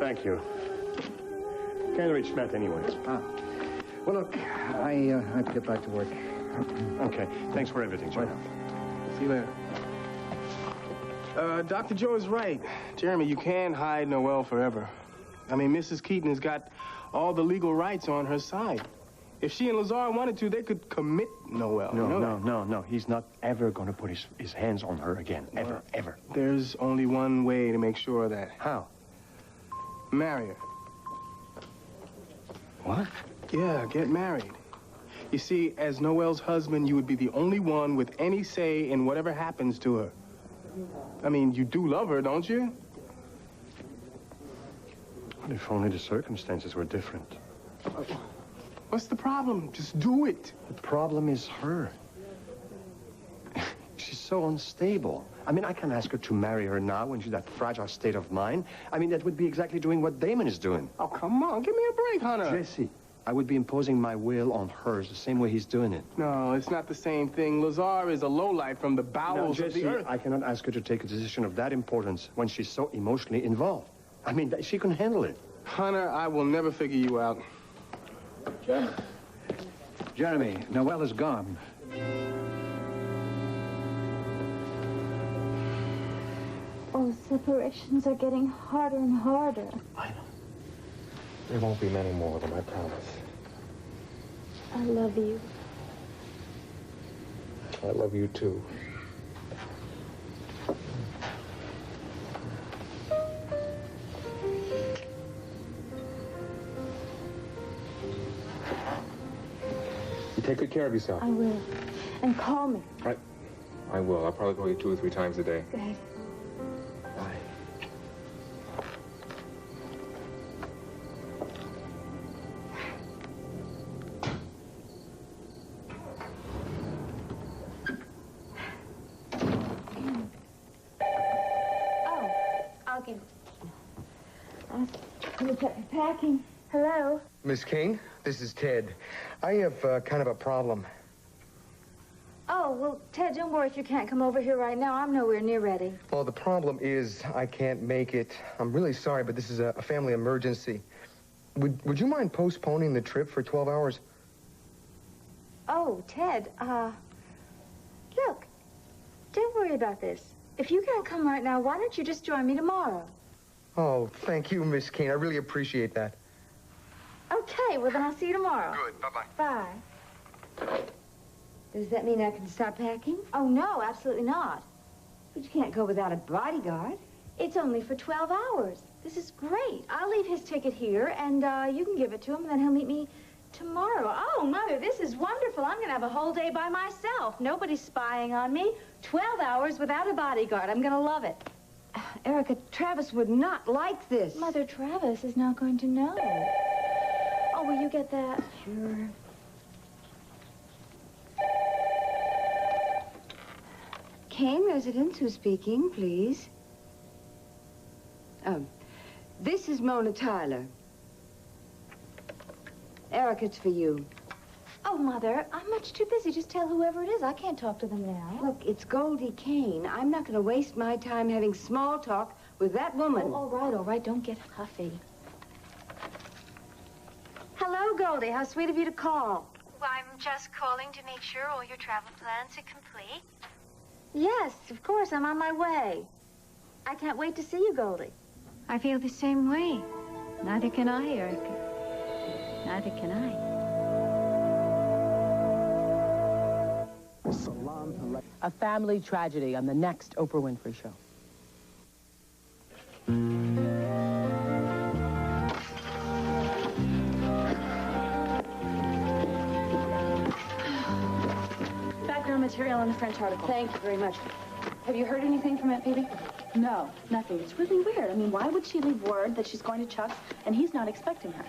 Thank you. Can't reach Matt anyway. Ah. Well, look, I have to get back to work. Okay. Thanks for everything, Joe. See you later. Dr. Joe is right. Jeremy, you can't hide Noel forever. I mean, Mrs. Keaton has got all the legal rights on her side. If she and Lazar wanted to, they could commit Noel. No. He's not ever going to put his hands on her again. Ever, ever. There's only one way to make sure of that. How? Marry her. What? Yeah, get married. You see, as Noel's husband, you would be the only one with any say in whatever happens to her. I mean, you do love her, don't you? Well, if only the circumstances were different. What's the problem? Just do it. The problem is her. She's so unstable. I mean, I can't ask her to marry her now when she's in that fragile state of mind. I mean, that would be exactly doing what Damon is doing. Oh, come on. Give me a break, Hunter. Jesse, I would be imposing my will on hers the same way he's doing it. No, it's not the same thing. Lazar is a lowlife from the bowels Now, of Jesse, the earth. I cannot ask her to take a decision of that importance when she's so emotionally involved. I mean, she can handle it. Hunter, I will never figure you out. Jeremy, Noel is gone. Oh, separations are getting harder and harder. I know. There won't be many more of them, I promise. I love you. I love you, too. You take good care of yourself. I will. And call me. I will. I'll probably call you 2 or 3 times a day. Good. Bye. Oh, I'll get it. You're packing. Hello? Miss King, this is Ted. I have kind of a problem. Oh, well, Ted, don't worry if you can't come over here right now. I'm nowhere near ready. Well, the problem is I can't make it. I'm really sorry, but this is a family emergency. Would you mind postponing the trip for 12 hours? Oh, Ted, look, don't worry about this. If you can't come right now, why don't you just join me tomorrow? Oh, thank you, Miss King. I really appreciate that. Okay, well, then I'll see you tomorrow. Good. Bye-bye. Bye. Does that mean I can stop packing? Oh, no, absolutely not. But you can't go without a bodyguard. It's only for 12 hours. This is great. I'll leave his ticket here, and you can give it to him, and then he'll meet me tomorrow. Oh, Mother, this is wonderful. I'm going to have a whole day by myself. Nobody's spying on me. 12 hours without a bodyguard. I'm going to love it. Erica, Travis would not like this. Mother, Travis is not going to know. Oh, will you get that? Sure. Kane residence, who's speaking, please? This is Mona Tyler. Eric, it's for you. Oh, Mother, I'm much too busy. Just tell whoever it is. I can't talk to them now. Look, it's Goldie Kane. I'm not going to waste my time having small talk with that woman. Oh, all right. Don't get huffy. Hello, Goldie. How sweet of you to call. Well, I'm just calling to make sure all your travel plans are complete. Yes, of course. I'm on my way. I can't wait to see you, Goldie. I feel the same way. Neither can I, Erica. Neither can I. A family tragedy on the next Oprah Winfrey Show. Background material on the French article. Thank you very much. Have you heard anything from Aunt Phoebe? No, nothing. It's really weird. I mean, why would she leave word that she's going to Chuck's and he's not expecting her?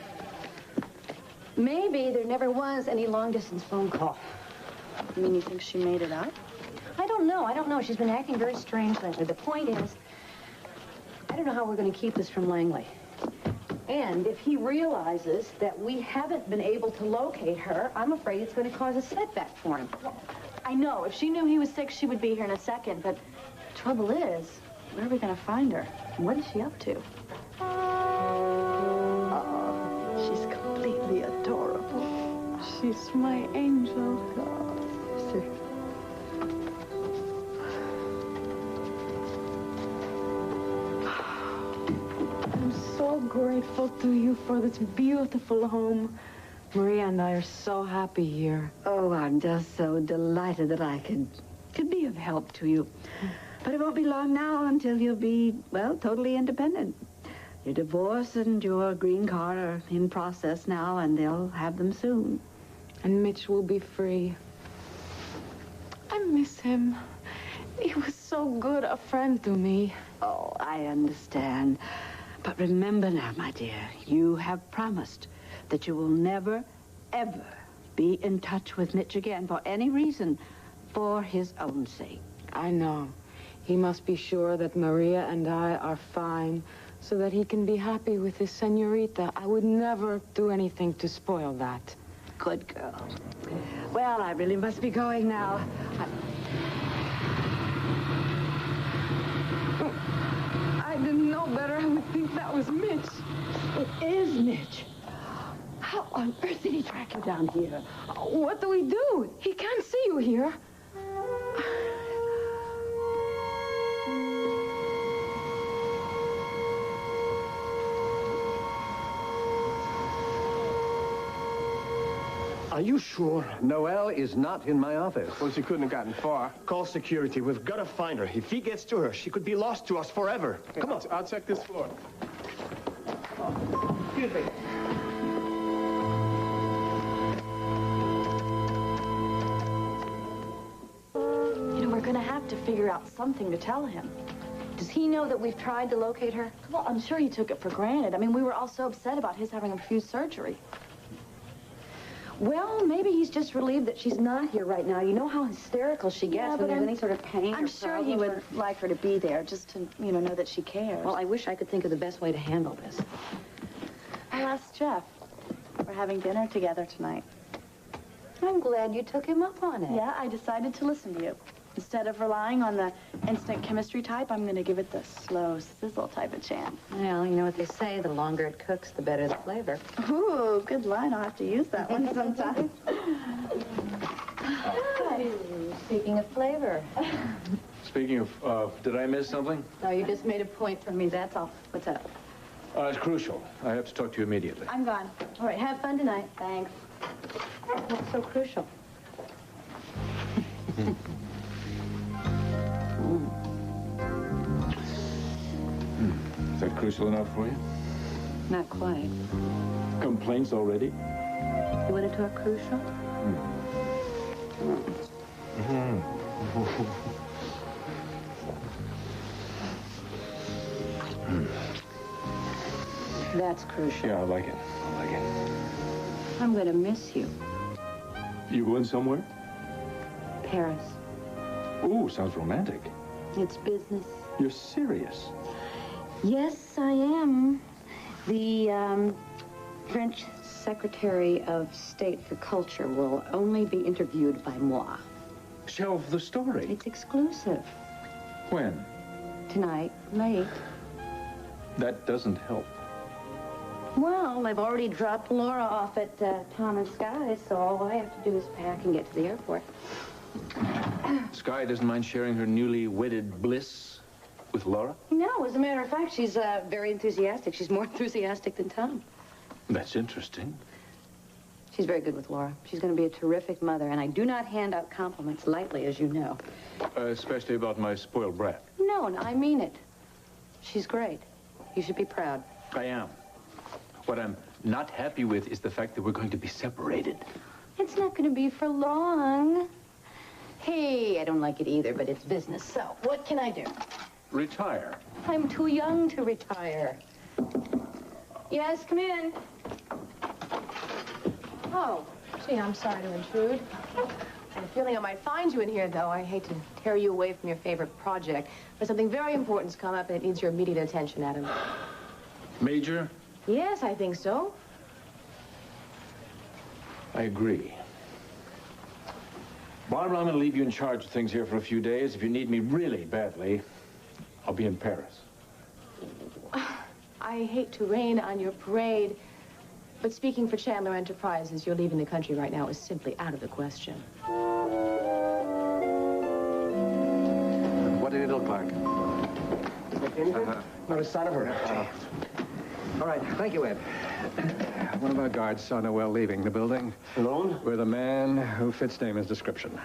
Maybe there never was any long-distance phone call. You mean you think she made it up? I don't know. She's been acting very strange lately. The point is, I don't know how we're going to keep this from Langley. And if he realizes that we haven't been able to locate her, I'm afraid it's going to cause a setback for him. I know. If she knew he was sick, she would be here in a second. But the trouble is, where are we going to find her? And what is she up to? she's my angel. I'm so grateful to you for this beautiful home. Maria and I are so happy here. Oh, I'm just so delighted that I could be of help to you. But it won't be long now until you'll be, well, totally independent. Your divorce and your green card are in process now, and they'll have them soon. And Mitch will be free. I miss him. He was so good a friend to me. Oh, I understand. But remember now, my dear, you have promised that you will never, ever be in touch with Mitch again for any reason, for his own sake. I know. He must be sure that Maria and I are fine so that he can be happy with his senorita. I would never do anything to spoil that. Good girl. Well, I really must be going now. I didn't know better. I would think that was Mitch. It is Mitch. How on earth did he track you down here? What do we do? He can't see you here. Are you sure Noel is not in my office? Well, she couldn't have gotten far. Call security. We've got to find her. If he gets to her, she could be lost to us forever. Come on. I'll check this floor. Excuse me. You know, we're going to have to figure out something to tell him. Does he know that we've tried to locate her? Well, I'm sure he took it for granted. I mean, we were all so upset about his having refused surgery. Well, maybe he's just relieved that she's not here right now. You know how hysterical she gets when there's any sort of pain. I'm sure he would like her to be there just to, you know that she cares. Well, I wish I could think of the best way to handle this. I'll ask Jeff. We're having dinner together tonight. I'm glad you took him up on it. Yeah, I decided to listen to you. Instead of relying on the instant chemistry type, I'm going to give it the slow sizzle type of chance. Well, you know what they say, the longer it cooks, the better the flavor. Ooh, good line. I'll have to use that one sometime. Speaking of flavor. Speaking of, did I miss something? No, you just made a point for me, that's all. What's up? It's crucial. I have to talk to you immediately. I'm gone. All right, have fun tonight. Thanks. What's so crucial? Is that crucial enough for you? Not quite. Complaints already? You want to talk crucial? That's crucial. Yeah, I like it. I like it. I'm going to miss you. You going somewhere? Paris. Ooh, sounds romantic. It's business. You're serious? Yes, I am. The French Secretary of State for Culture will only be interviewed by moi. Shelve the story. It's exclusive. When? Tonight, late. That doesn't help. Well, I've already dropped Laura off at Tom and Sky, so all I have to do is pack and get to the airport. Sky doesn't mind sharing her newly wedded bliss with Laura? No, as a matter of fact, she's very enthusiastic. She's more enthusiastic than Tom. That's interesting. She's very good with Laura. She's going to be a terrific mother, and I do not hand out compliments lightly, as you know. Especially about my spoiled brat. No, I mean it. She's great. You should be proud. I am. What I'm not happy with is the fact that we're going to be separated. It's not going to be for long. Hey, I don't like it either, but it's business. So, what can I do? Retire. I'm too young to retire. Yes, come in. Oh, gee, I'm sorry to intrude. I had a feeling I might find you in here, though. I hate to tear you away from your favorite project. But something very important's come up, and it needs your immediate attention, Adam. Major? Yes, I think so. I agree. Barbara, I'm going to leave you in charge of things here for a few days. If you need me really badly, I'll be in Paris. I hate to rain on your parade, But speaking for Chandler Enterprises, you're leaving the country right now is simply out of the question. What did it look like? Not a sign of her. All right, thank you, Ed. One of our guards saw Noel leaving the building. Alone? With a man who fits Damon's description.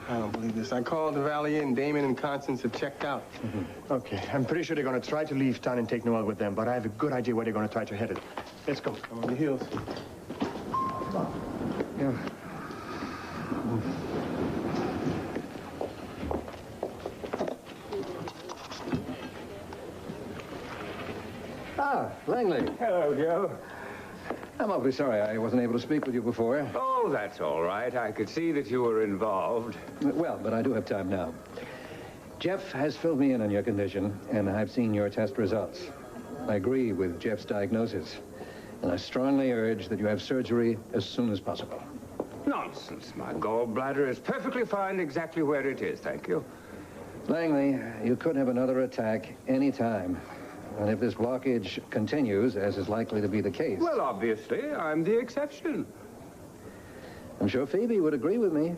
I don't believe this. I called the Valley Inn. Damon and Constance have checked out. Okay, I'm pretty sure they're going to try to leave town and take Noel with them, but I have a good idea where they're going to try to head it. Let's go. I'm on the heels. Yeah. Ah, Langley. Hello, Joe. I'm awfully sorry I wasn't able to speak with you before. Oh, that's all right. I could see that you were involved. Well, but I do have time now. Jeff has filled me in on your condition, and I've seen your test results. I agree with Jeff's diagnosis, and I strongly urge that you have surgery as soon as possible. Nonsense. My gallbladder is perfectly fine exactly where it is, thank you. Langley, you could have another attack any time. And if this blockage continues, as is likely to be the case... Well, obviously, I'm the exception. I'm sure Phoebe would agree with me.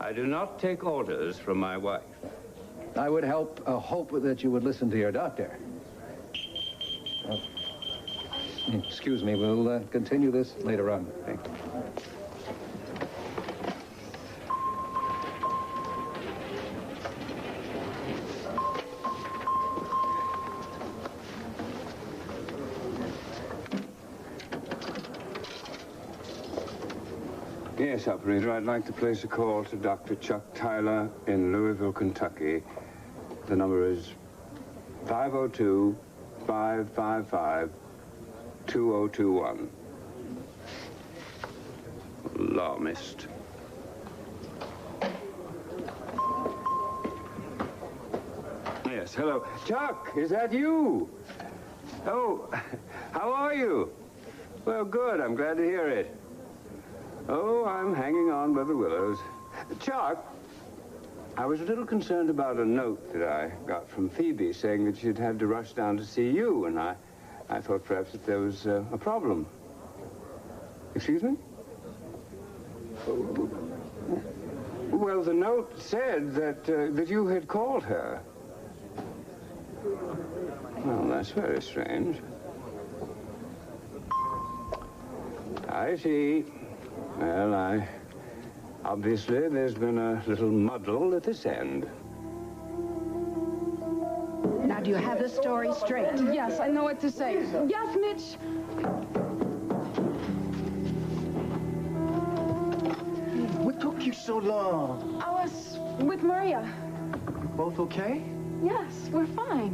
I do not take orders from my wife. I would hope that you would listen to your doctor. Excuse me, we'll continue this later on. Thank you. Yes, operator, I'd like to place a call to Dr. Chuck Tyler in Louisville, Kentucky. The number is 502-555-2021. Law missed. Yes, hello. Chuck, is that you? Oh, how are you? Well, good. I'm glad to hear it. Oh, I'm hanging on by the willows. Chuck, I was a little concerned about a note that I got from Phoebe saying that she'd had to rush down to see you, and I thought perhaps that there was a problem. Excuse me? Well, the note said that you had called her. Well, that's very strange. I see. Well, obviously, there's been a little muddle at this end. Now, do you have the story straight? Yes, I know what to say. Yes, Mitch. What took you so long? I was with Maria. Both okay? Yes, we're fine.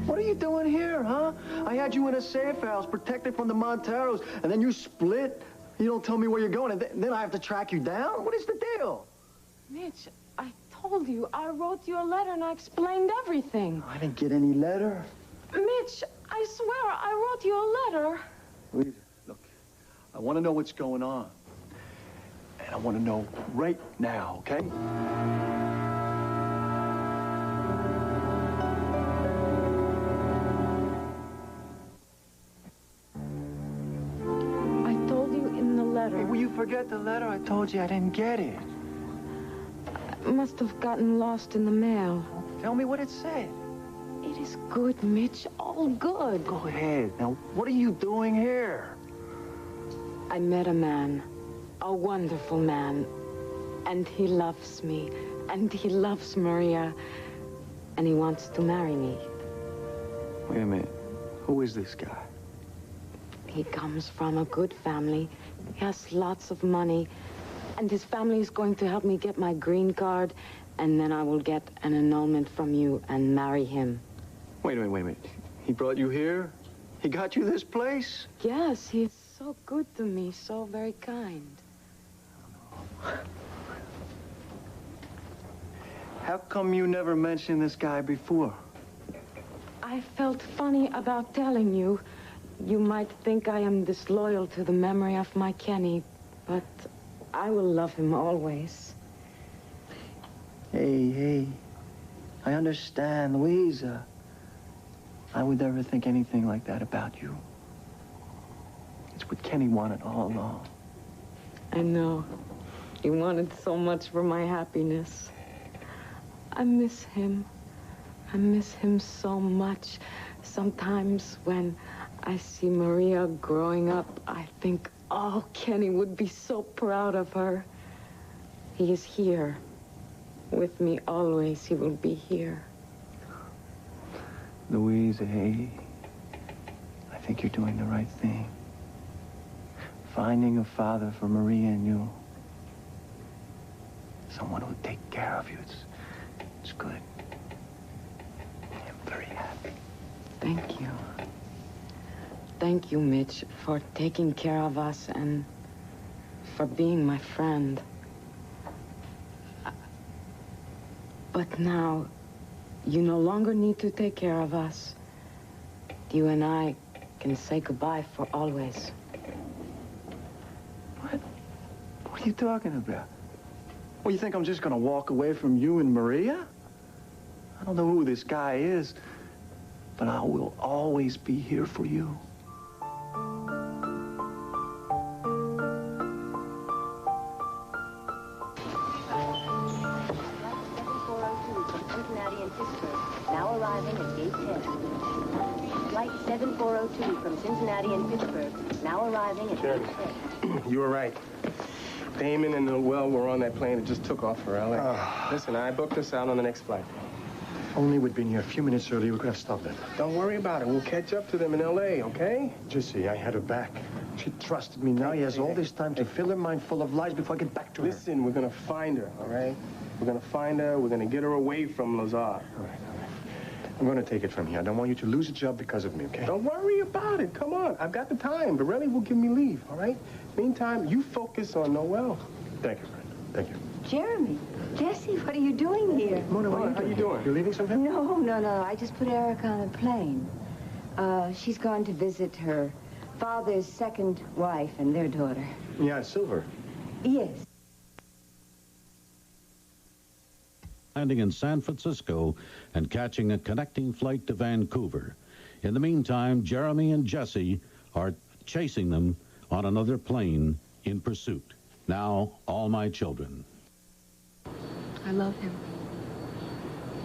What are you doing here, huh? I had you in a safe house, protected from the Monteros, and then you split. You don't tell me where you're going, and then I have to track you down? What is the deal? Mitch, I told you. I wrote you a letter, and I explained everything. I didn't get any letter. Mitch, I swear, I wrote you a letter. Louisa, look, I want to know what's going on. And I want to know right now, okay? Hey, will you forget the letter? I told you I didn't get it. Must have gotten lost in the mail. Tell me what it said. It is good, Mitch. All good. Go ahead. Now, what are you doing here? I met a man. A wonderful man. And he loves me. And he loves Maria. And he wants to marry me. Wait a minute. Who is this guy? He comes from a good family. He has lots of money. And his family is going to help me get my green card. And then I will get an annulment from you and marry him. Wait a minute. He brought you here? He got you this place? Yes, he is so good to me. So very kind. How come you never mentioned this guy before? I felt funny about telling you. You might think I am disloyal to the memory of my Kenny, but I will love him always. Hey. I understand, Louisa. I would never think anything like that about you. It's what Kenny wanted all along. I know. He wanted so much for my happiness. I miss him. I miss him so much. Sometimes when I see Maria growing up, I think, oh, Kenny would be so proud of her. He is here. With me always, he will be here. Louisa, hey, I think you're doing the right thing. Finding a father for Maria and you. Someone who'll take care of you. It's good. I'm very happy. Thank you. Thank you, Mitch, for taking care of us and for being my friend. But now, you no longer need to take care of us. You and I can say goodbye for always. What are you talking about? Well, you think I'm just gonna walk away from you and Maria? I don't know who this guy is, but I will always be here for you. Now arriving at gate 10. Flight 7402 from Cincinnati and Pittsburgh. Now arriving at gate 10. You were right. Damon and Noel were on that plane that just took off for L.A. Listen, I booked us out on the next flight. If only we'd been here a few minutes earlier, we could have stopped them. Don't worry about it. We'll catch up to them in L.A., okay? Jesse, I had her back. She trusted me. Now he has all this time to fill her mind full of lies before I get back to her. Listen, we're gonna find her, all right? We're gonna find her. We're gonna get her away from Lazar. All right. I'm gonna take it from here. I don't want you to lose a job because of me, okay? Don't worry about it. Come on. I've got the time. Borelli will give me leave, all right? Meantime, you focus on Noel. Thank you, friend. Thank you. Jeremy, Jesse, what are you doing here? Mona, what are you doing? You leaving something? No. I just put Erica on a plane. She's gone to visit her father's second wife and their daughter. Yeah, Silver. Yes. Landing in San Francisco and catching a connecting flight to Vancouver. In the meantime, Jeremy and Jesse are chasing them on another plane in pursuit. Now, all my children. I love him.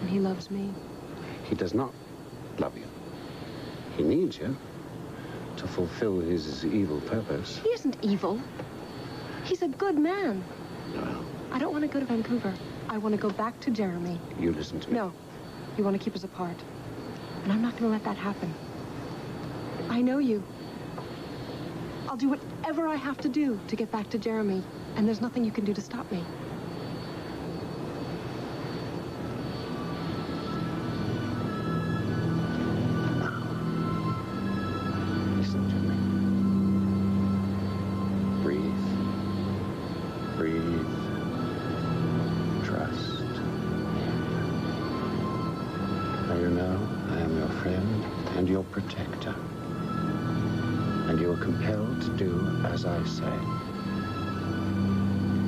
And he loves me. He does not love you. He needs you to fulfill his evil purpose. He isn't evil. He's a good man. Noel, I don't want to go to Vancouver. I want to go back to Jeremy. you listen to me. No. You want to keep us apart. And I'm not going to let that happen. I know you. I'll do whatever I have to do to get back to Jeremy. And there's nothing you can do to stop me. Listen to me. Breathe. Breathe. Trust. Now you know I am your friend and your protector. And you are compelled to do as I say.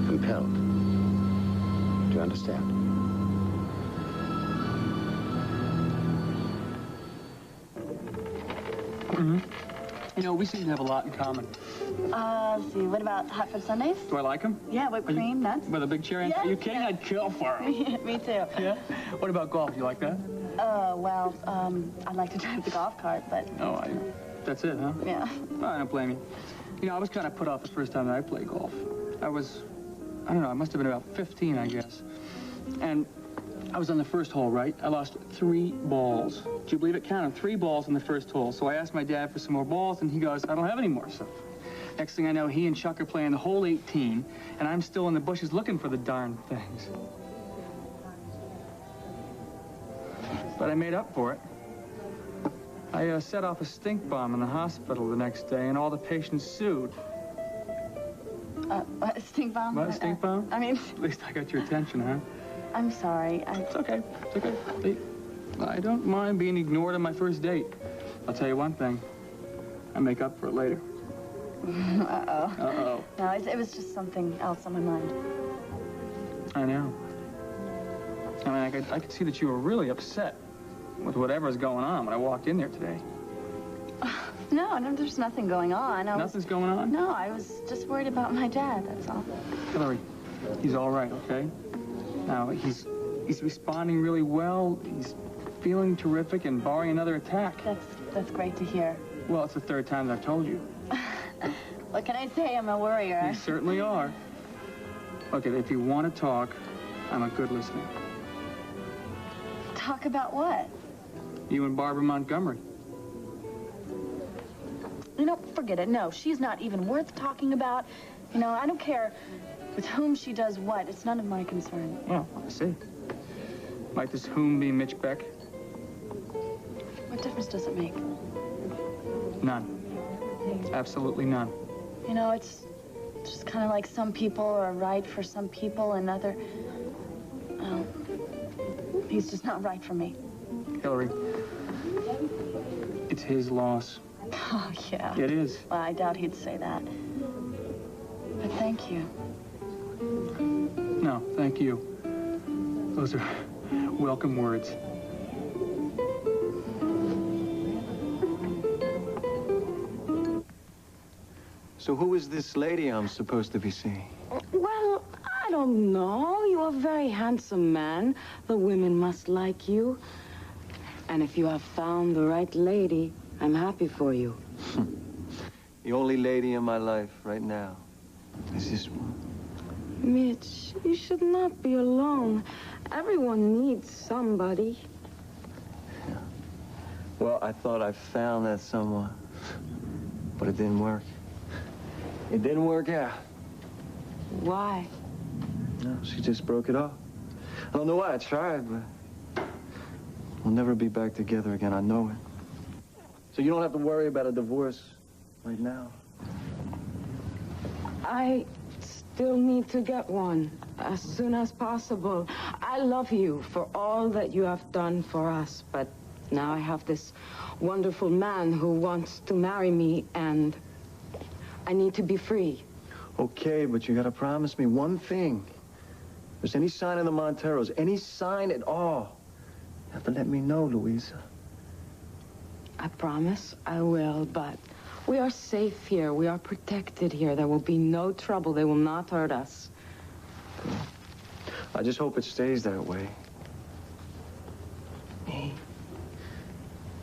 Compelled. Do you understand? Mm-hmm. You know, we seem to have a lot in common. Let's see, what about hot fudge sundaes? Do I like them? Yeah, whipped cream, nuts. With a big cherry? Yes, Are you kidding? yes. I'd kill for them. Me too. Yeah? What about golf? You like that? Well, I'd like to drive the golf cart, but... Oh, that's it, huh? Yeah. Well, I don't blame you. You know, I was kind of put off the first time that I played golf. I don't know, I must have been about 15, I guess. And I was on the first hole, right? I lost 3 balls. Do you believe it? Counted 3 balls on the first hole. So I asked my dad for some more balls, and he goes, I don't have any more. So next thing I know, he and Chuck are playing the whole 18, and I'm still in the bushes looking for the darn things. But I made up for it. I set off a stink bomb in the hospital the next day, and all the patients sued. What, a stink bomb? What, a stink bomb? I mean... At least I got your attention, huh? I'm sorry. It's okay. It's okay. I don't mind being ignored on my first date. I'll tell you one thing. I make up for it later. Uh-oh. Uh-oh. No, it was just something else on my mind. I know. I mean, I could see that you were really upset with whatever's going on when I walked in there today. No, there's nothing going on. Nothing's going on? No, I was just worried about my dad, that's all. Hillary, he's all right, okay? Now, he's responding really well. He's feeling terrific and barring another attack. That's great to hear. Well, it's the third time that I've told you. What can I say? I'm a worrier. You certainly are. Look, if you want to talk, I'm a good listener. Talk about what? You and Barbara Montgomery. You know, forget it. No, she's not even worth talking about. You know, I don't care with whom she does what. It's none of my concern. Well, I see. Might this whom be Mitch Beck? What difference does it make? None. Absolutely none. You know, it's just kind of like some people are right for some people and other... Oh, he's just not right for me. Hillary, it's his loss. Oh, yeah. It is. Well, I doubt he'd say that. But thank you. No, thank you. Those are welcome words. So who is this lady I'm supposed to be seeing? Well, I don't know. You're a very handsome man. The women must like you. And if you have found the right lady, I'm happy for you. The only lady in my life right now is this one. Mitch, you should not be alone. Everyone needs somebody. Yeah. Well, I thought I found that someone, but it didn't work. It didn't work out. Why? No, she just broke it off. I don't know why I tried, but we'll never be back together again. I know it. So you don't have to worry about a divorce right now. I still need to get one as soon as possible. I love you for all that you have done for us, but now I have this wonderful man who wants to marry me, and I need to be free. Okay, but you gotta promise me one thing. If there's any sign of the Monteros, any sign at all, you have to let me know, Louisa. I promise I will, but we are safe here. We are protected here. There will be no trouble. They will not hurt us. I just hope it stays that way. Hey.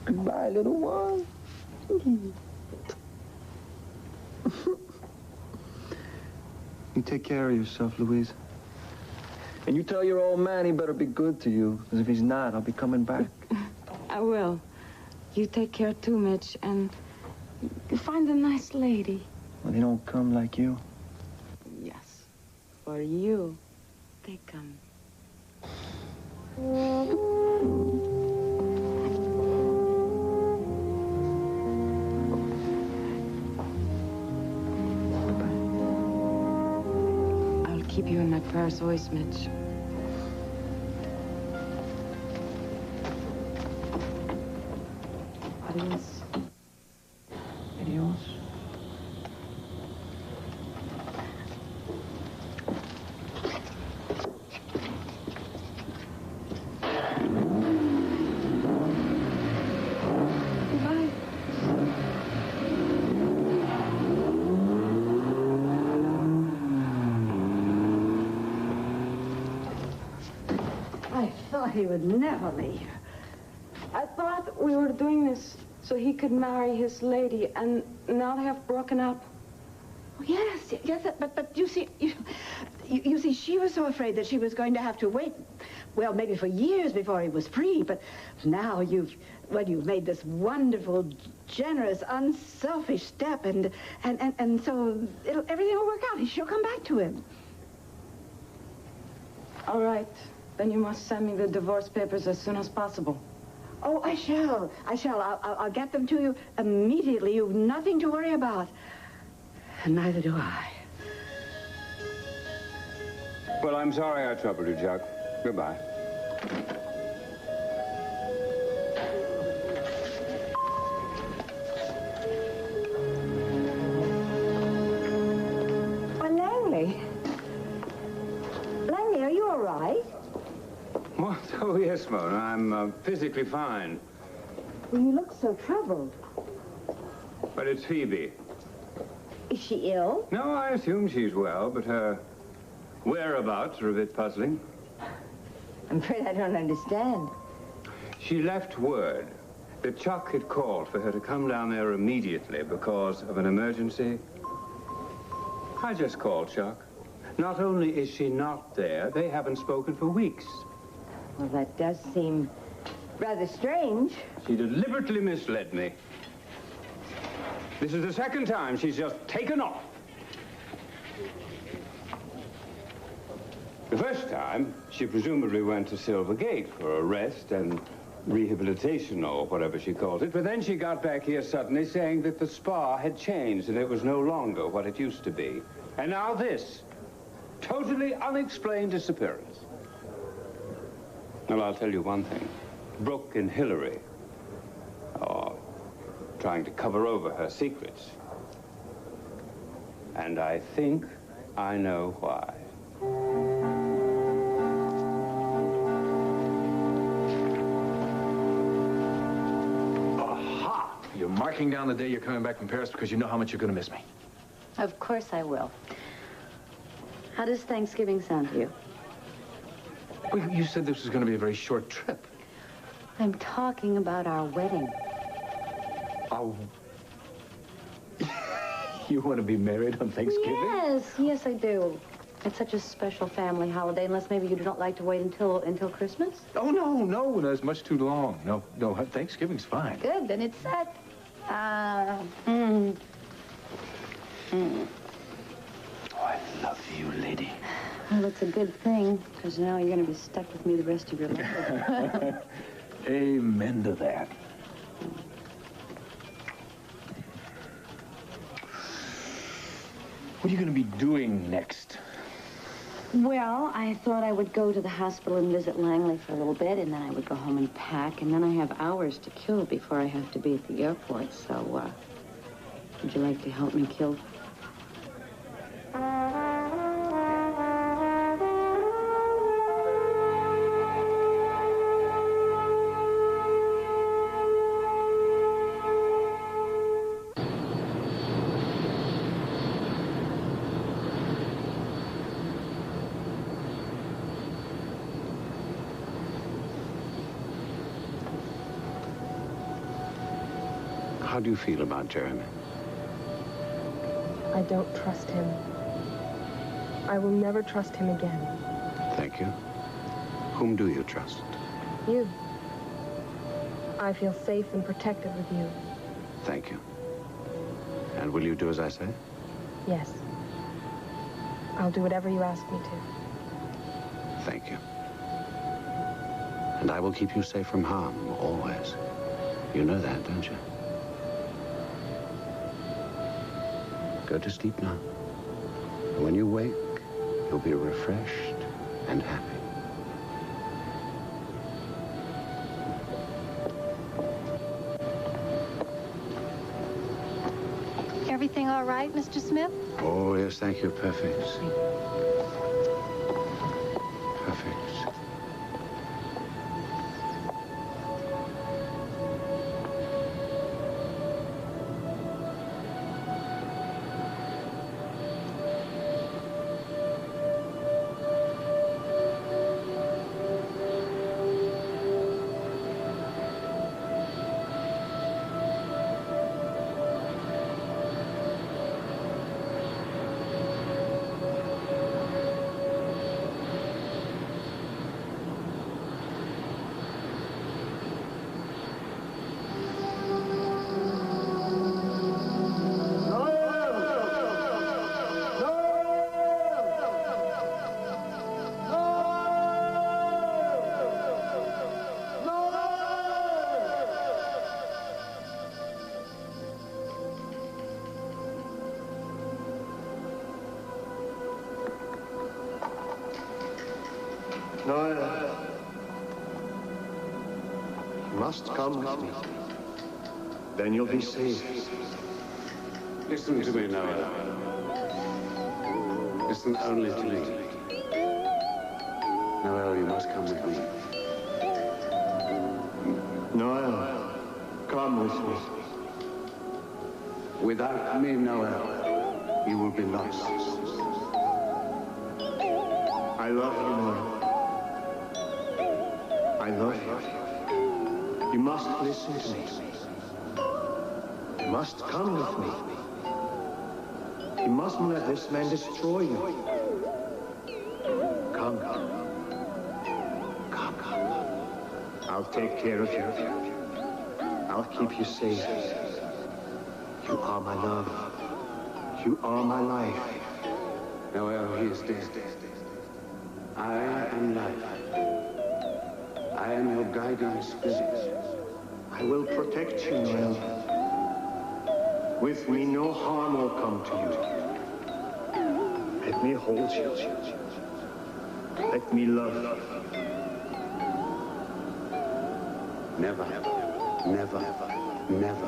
Goodbye, little one. You take care of yourself, Louisa. And you tell your old man he better be good to you, because if he's not, I'll be coming back. I will. You take care too, Mitch, and you find a nice lady. Well, they don't come like you. Yes. For you, they come. I'll keep you in my prayers always, Mitch. Adios. Adios. Goodbye. I thought he would never leave. I thought we were doing this so he could marry his lady, and now they have broken up. Oh, yes, but you see, you see, she was so afraid that she was going to have to wait, well, maybe for years before he was free, but now you've made this wonderful, generous, unselfish step, and so everything will work out. She'll come back to him. All right. Then you must send me the divorce papers as soon as possible. Oh, I shall. I'll get them to you immediately. You've nothing to worry about. And neither do I. Well, I'm sorry I troubled you, Chuck. Goodbye. Well, Langley. Langley, are you all right? What? Oh, yes, Mona. I'm physically fine. Well, you look so troubled. But it's Phoebe. Is she ill? No, I assume she's well, but her whereabouts are a bit puzzling. I'm afraid I don't understand. She left word that Chuck had called for her to come down there immediately because of an emergency. I just called Chuck. Not only is she not there, they haven't spoken for weeks. Well, that does seem rather strange. She deliberately misled me. This is the second time she's just taken off. The first time, she presumably went to Silver Gate for a rest and rehabilitation or whatever she called it, but then she got back here suddenly saying that the spa had changed and it was no longer what it used to be. And now this. Totally unexplained disappearance. Well, I'll tell you one thing. Brooke and Hillary are trying to cover over her secrets. And I think I know why. Aha! You're marking down the day you're coming back from Paris because you know how much you're going to miss me. Of course I will. How does Thanksgiving sound to you? Well, you said this was going to be a very short trip. I'm talking about our wedding. Oh. You want to be married on Thanksgiving? Yes, I do. It's such a special family holiday, unless maybe you don't like to wait until Christmas? Oh, no, that's much too long. No, Thanksgiving's fine. Good, then it's set. Oh, I love you, lady. Well, it's a good thing, because now you're going to be stuck with me the rest of your life. Amen to that. What are you going to be doing next? Well, I thought I would go to the hospital and visit Langley for a little bit, and then I would go home and pack, and then I have hours to kill before I have to be at the airport. So, would you like to help me kill? How do you feel about Jeremy? I don't trust him. I will never trust him again. Thank you. Whom do you trust? You. I feel safe and protected with you. Thank you. And will you do as I say? Yes. I'll do whatever you ask me to. Thank you. And I will keep you safe from harm, always. You know that, don't you? Go to sleep now. And when you wake, you'll be refreshed and happy. Everything all right, Mr. Smith? Oh, yes, thank you. Perfect. Perfect. Noel, you must come with me. Then you'll be safe. Listen to me, Noel. Listen only to me. Noel, you must come with me. Noel, come with me. Without me, Noel, you will be lost. I love you, Noel. I love you. You must listen to me. You must come with me. You mustn't let this man destroy you. Come. Come. I'll take care of you. I'll keep you safe. You are my love. You are my life. Noel, he is dead. I am life. I am your guiding spirit. I will protect you, Noel. With me, no harm will come to you. Let me hold you. Let me love you. Never, never, never, never,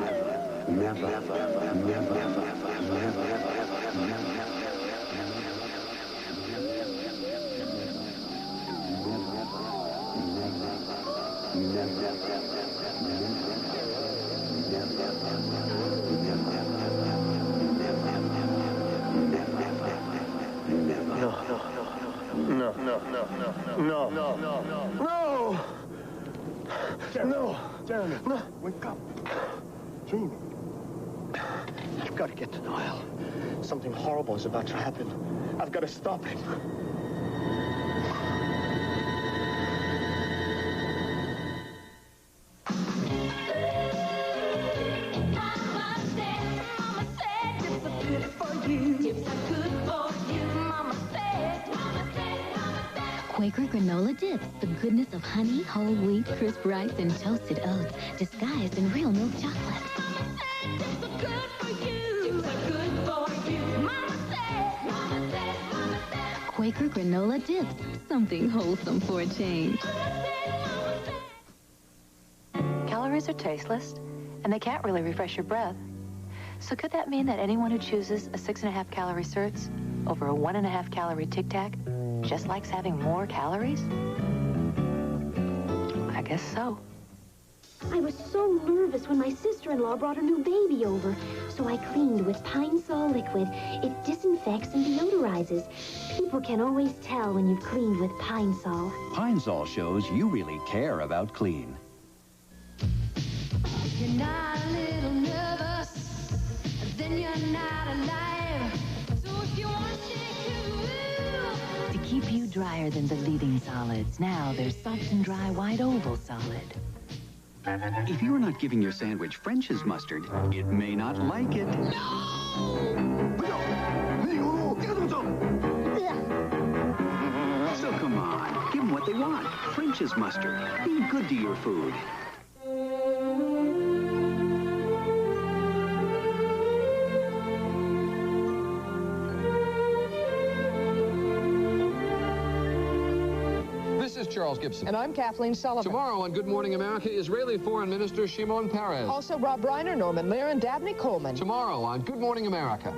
never, never, No. Jeremy, no. Wake up. Dreaming. I've got to get to Noel. Something horrible is about to happen. I've got to stop him. Quaker granola dips, the goodness of honey, whole wheat, crisp rice, and toasted oats, disguised in real milk chocolate. Quaker granola dips, something wholesome for a change. Calories are tasteless, and they can't really refresh your breath. So could that mean that anyone who chooses a 6.5 calorie Certs over a 1.5 calorie Tic Tac just likes having more calories? I guess so. I was so nervous when my sister-in-law brought her new baby over. So I cleaned with Pine Sol liquid. It disinfects and deodorizes. People can always tell when you've cleaned with Pine Sol. Pine Sol shows you really care about clean. If you're not a little nervous, then you're not alive. So if you want to To keep you drier than the leading solids, now there's soft and dry white oval solid. If you're not giving your sandwich French's mustard, it may not like it. So come on, give them what they want. French's mustard. Be good to your food. This is Charles Gibson. And I'm Kathleen Sullivan. Tomorrow on Good Morning America, Israeli Foreign Minister Shimon Peres. Also Rob Reiner, Norman Lear, and Dabney Coleman. Tomorrow on Good Morning America.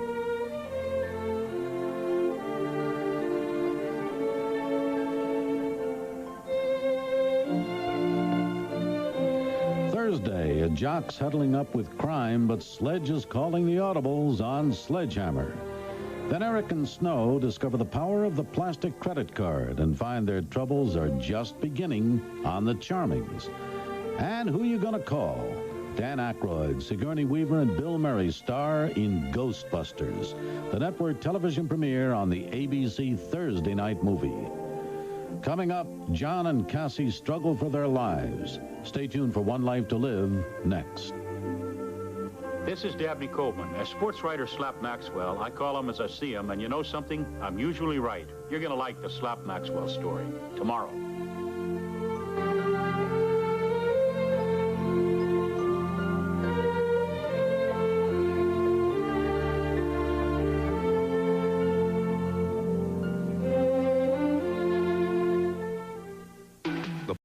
Thursday, a jock's huddling up with crime, but Sledge is calling the audibles on Sledgehammer. Then Eric and Snow discover the power of the plastic credit card and find their troubles are just beginning on the Charmings. And who you gonna call? Dan Aykroyd, Sigourney Weaver, and Bill Murray star in Ghostbusters, the network television premiere on the ABC Thursday night movie. Coming up, John and Cassie struggle for their lives. Stay tuned for One Life to Live next. This is Dabney Coleman. As sports writer Slap Maxwell, I call him as I see him, and you know something? I'm usually right. You're going to like the Slap Maxwell story tomorrow.